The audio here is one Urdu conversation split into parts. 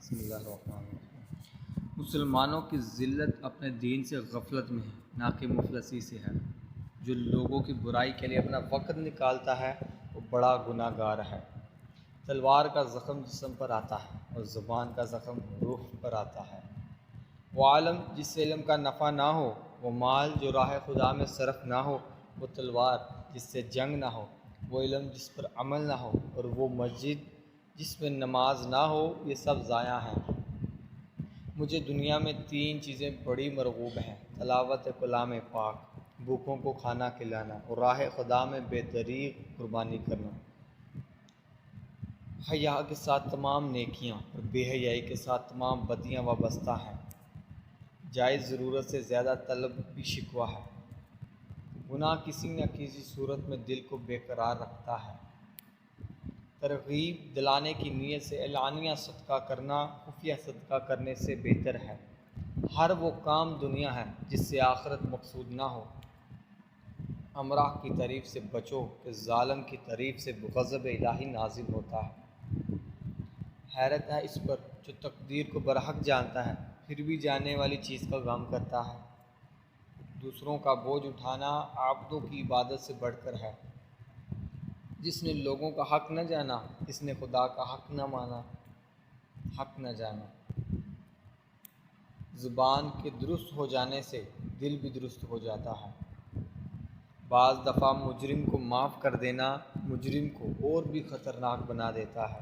بسم اللہ الرحمن الرحیم۔ مسلمانوں کی ذلت اپنے دین سے غفلت میں ہے، نہ کہ مفلسی سے ہے۔ جو لوگوں کی برائی کے لیے اپنا وقت نکالتا ہے وہ بڑا گناہ گار ہے۔ تلوار کا زخم جسم پر آتا ہے اور زبان کا زخم روح پر آتا ہے۔ وہ عالم جس سے علم کا نفع نہ ہو، وہ مال جو راہ خدا میں صرف نہ ہو، وہ تلوار جس سے جنگ نہ ہو، وہ علم جس پر عمل نہ ہو، اور وہ مسجد جس میں نماز نہ ہو، یہ سب ضائع ہیں۔ مجھے دنیا میں 3 چیزیں بڑی مرغوب ہیں: تلاوت کلام پاک، بھوکوں کو کھانا کھلانا، اور راہ خدا میں بے دریغ قربانی کرنا۔ حیا کے ساتھ تمام نیکیاں اور بے حیائی کے ساتھ تمام بدیاں وابستہ ہیں۔ جائز ضرورت سے زیادہ طلب بھی شکوہ ہے۔ گناہ کسی نہ کسی صورت میں دل کو بے قرار رکھتا ہے۔ ترغیب دلانے کی نیت سے اعلانیہ صدقہ کرنا خفیہ صدقہ کرنے سے بہتر ہے۔ ہر وہ کام دنیا ہے جس سے آخرت مقصود نہ ہو۔ امراء کی تعریف سے بچو کہ ظالم کی تعریف سے غضب الہی نازل ہوتا ہے۔ حیرت ہے اس پر جو تقدیر کو برحق جانتا ہے، پھر بھی جاننے والی چیز کا غم کرتا ہے۔ دوسروں کا بوجھ اٹھانا عبدوں کی عبادت سے بڑھ کر ہے۔ جس نے لوگوں کا حق نہ جانا، اس نے خدا کا حق نہ جانا۔ زبان کے درست ہو جانے سے دل بھی درست ہو جاتا ہے۔ بعض دفعہ مجرم کو معاف کر دینا مجرم کو اور بھی خطرناک بنا دیتا ہے۔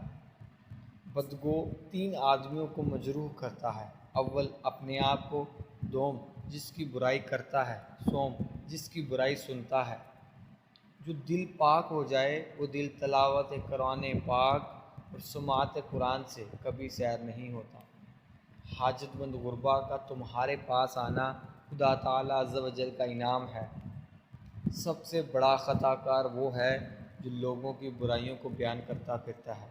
بدگو 3 آدمیوں کو مجروح کرتا ہے: اول اپنے آپ کو، دوم جس کی برائی کرتا ہے، سوم جس کی برائی سنتا ہے۔ جو دل پاک ہو جائے وہ دل تلاوت قرآن پاک اور سماعت قرآن سے کبھی سیر نہیں ہوتا۔ حاجت مند غربا کا تمہارے پاس آنا خدا تعالیٰ عز و جل کا انعام ہے۔ سب سے بڑا خطا کار وہ ہے جو لوگوں کی برائیوں کو بیان کرتا پھرتا ہے۔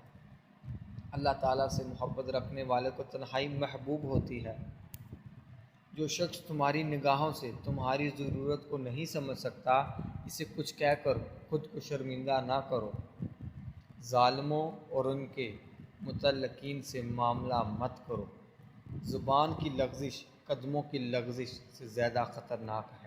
اللہ تعالیٰ سے محبت رکھنے والے کو تنہائی محبوب ہوتی ہے۔ جو شخص تمہاری نگاہوں سے تمہاری ضرورت کو نہیں سمجھ سکتا، اسے کچھ کہہ کر خود کو شرمندہ نہ کرو۔ ظالموں اور ان کے متعلقین سے معاملہ مت کرو۔ زبان کی لغزش قدموں کی لغزش سے زیادہ خطرناک ہے۔